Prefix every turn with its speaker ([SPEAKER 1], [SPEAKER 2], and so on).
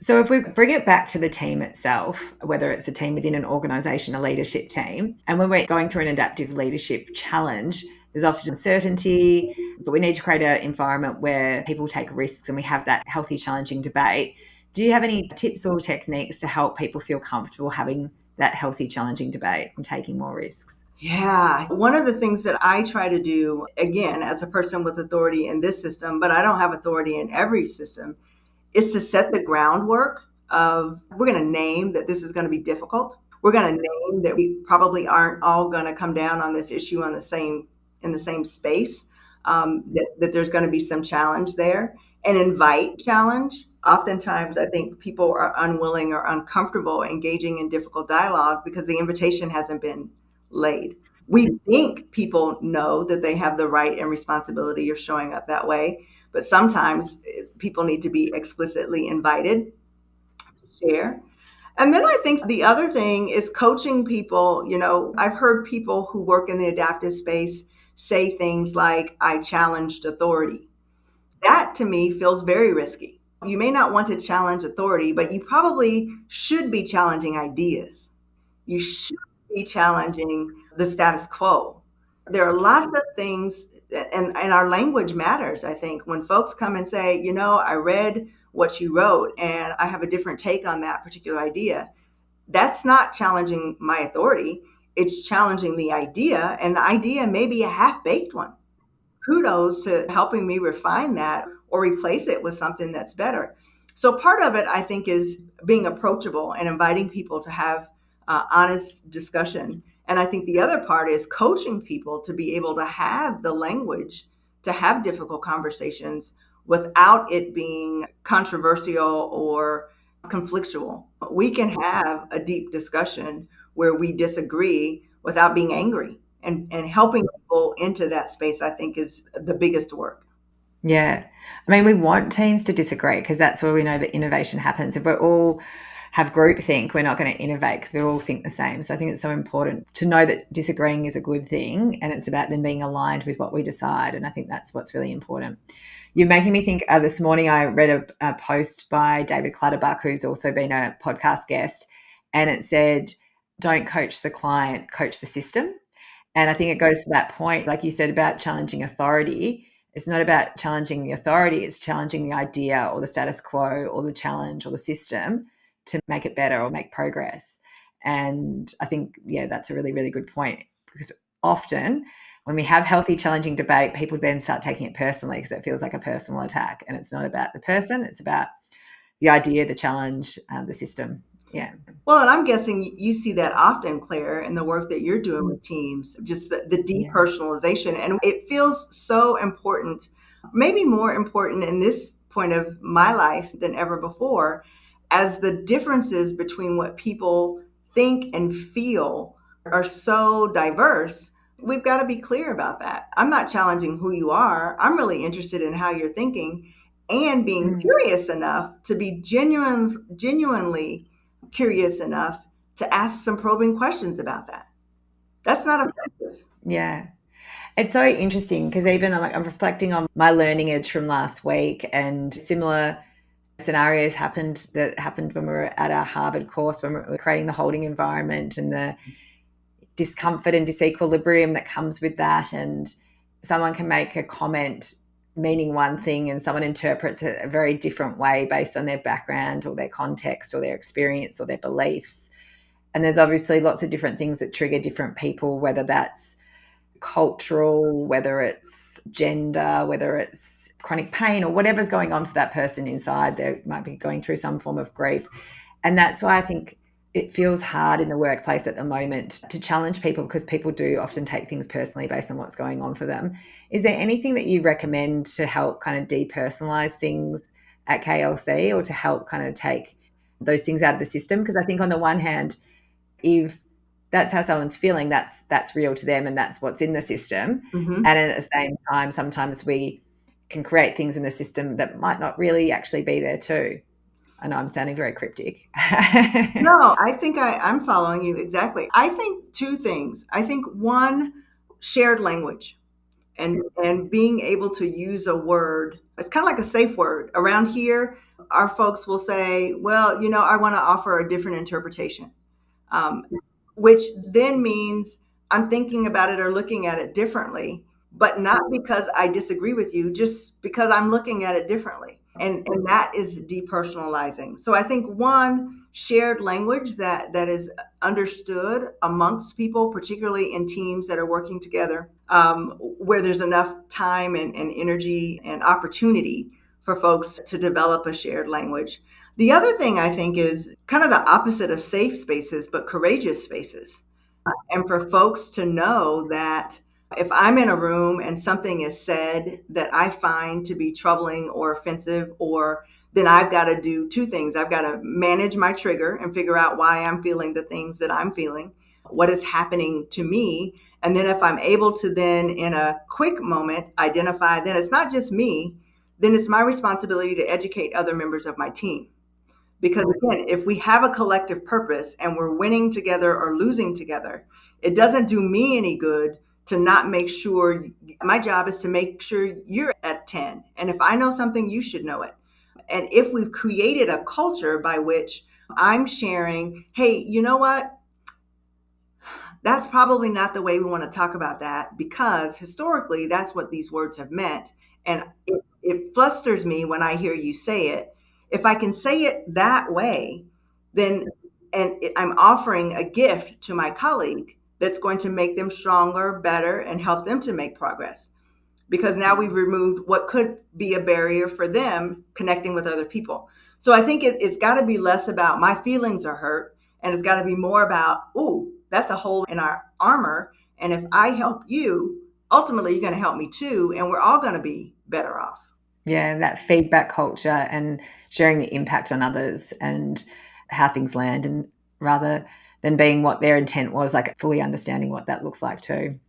[SPEAKER 1] So if we bring it back to the team itself, whether it's a team within an organisation, a leadership team, and when we're going through an adaptive leadership challenge, there's often uncertainty, but we need to create an environment where people take risks and we have that healthy, challenging debate. Do you have any tips or techniques to help people feel comfortable having that healthy, challenging debate and taking more risks?
[SPEAKER 2] Yeah. One of the things that I try to do, again, as a person with authority in this system, but I don't have authority in every system, is to set the groundwork of we're going to name that this is going to be difficult. We're going to name that we probably aren't all going to come down on this issue on the same in the same space. That there's going to be some challenge there, and invite challenge. Oftentimes, I think people are unwilling or uncomfortable engaging in difficult dialogue because the invitation hasn't been laid. We think people know that they have the right and responsibility of showing up that way, but sometimes people need to be explicitly invited to share. And then I think the other thing is coaching people. I've heard people who work in the adaptive space say things like, I challenged authority. That to me feels very risky. You may not want to challenge authority, but you probably should be challenging ideas. You should be challenging the status quo. There are lots of things, and our language matters, I think. When folks come and say, I read what you wrote and I have a different take on that particular idea, that's not challenging my authority. It's challenging the idea, and the idea may be a half-baked one. Kudos to helping me refine that or replace it with something that's better. So part of it, I think, is being approachable and inviting people to have honest discussion. And I think the other part is coaching people to be able to have the language to have difficult conversations without it being controversial or conflictual. We can have a deep discussion where we disagree without being angry, and helping people into that space, I think, is the biggest work.
[SPEAKER 1] Yeah. I mean, we want teams to disagree because that's where we know that innovation happens. If we all have groupthink, we're not going to innovate because we all think the same. So I think it's so important to know that disagreeing is a good thing, and it's about them being aligned with what we decide. And I think that's what's really important. You're making me think, this morning I read a post by David Clutterbuck, who's also been a podcast guest, and it said, don't coach the client, coach the system. And I think it goes to that point, like you said, about challenging authority. It's not about challenging the authority, it's challenging the idea or the status quo or the challenge or the system to make it better or make progress. And I think, yeah, that's a really, really good point, because often when we have healthy, challenging debate, people then start taking it personally because it feels like a personal attack. And it's not about the person, it's about the idea, the challenge, the system. Yeah.
[SPEAKER 2] Well, and I'm guessing you see that often, Claire, in the work that you're doing with teams, just the
[SPEAKER 1] Yeah.
[SPEAKER 2] depersonalization. And it feels so important, maybe more important in this point of my life than ever before, as the differences between what people think and feel are so diverse. We've got to be clear about that. I'm not challenging who you are. I'm really interested in how you're thinking and being curious enough to be genuinely curious enough to ask some probing questions about that. That's not offensive.
[SPEAKER 1] Yeah. It's so interesting because even I'm reflecting on my learning edge from last week, and similar scenarios happened when we were at our Harvard course, when we were creating the holding environment and the discomfort and disequilibrium that comes with that. And someone can make a comment meaning one thing and someone interprets it a very different way based on their background or their context or their experience or their beliefs. And there's obviously lots of different things that trigger different people, whether that's cultural, whether it's gender, whether it's chronic pain or whatever's going on for that person inside. They might be going through some form of grief. And that's why I think it feels hard in the workplace at the moment to challenge people, because people do often take things personally based on what's going on for them. Is there anything that you recommend to help kind of depersonalize things at KLC, or to help kind of take those things out of the system? Because I think on the one hand, if that's how someone's feeling, that's real to them and that's what's in the system.
[SPEAKER 2] Mm-hmm.
[SPEAKER 1] And at the same time, sometimes we can create things in the system that might not really actually be there too. I know I'm sounding very cryptic.
[SPEAKER 2] No, I think I'm following you exactly. I think two things. I think one, shared language, and being able to use a word. It's kind of like a safe word. Around here, Our folks will say, well, I want to offer a different interpretation, um, which then means I'm thinking about it or looking at it differently, but not because I disagree with you, just because I'm looking at it differently. And that is depersonalizing. So I think one shared language that is understood amongst people, particularly in teams that are working together, where there's enough time and energy and opportunity for folks to develop a shared language. The other thing I think is kind of the opposite of safe spaces, but courageous spaces. And for folks to know that if I'm in a room and something is said that I find to be troubling or offensive, or then I've got to do two things. I've got to manage my trigger and figure out why I'm feeling the things that I'm feeling, what is happening to me. And then if I'm able to then in a quick moment identify, then it's not just me, then it's my responsibility to educate other members of my team. Because again, if we have a collective purpose and we're winning together or losing together, it doesn't do me any good to not make sure. My job is to make sure you're at 10. And if I know something, you should know it. And if we've created a culture by which I'm sharing, hey, you know what? That's probably not the way we want to talk about that, because historically that's what these words have meant. And it flusters me when I hear you say it. If I can say it that way, then I'm offering a gift to my colleague that's going to make them stronger, better, and help them to make progress, because now we've removed what could be a barrier for them connecting with other people. So I think it's got to be less about my feelings are hurt, and it's got to be more about, ooh, that's a hole in our armor. And if I help you, ultimately you're going to help me too, and we're all going to be better off.
[SPEAKER 1] Yeah, that feedback culture and sharing the impact on others and how things land, and rather than being what their intent was, like fully understanding what that looks like too.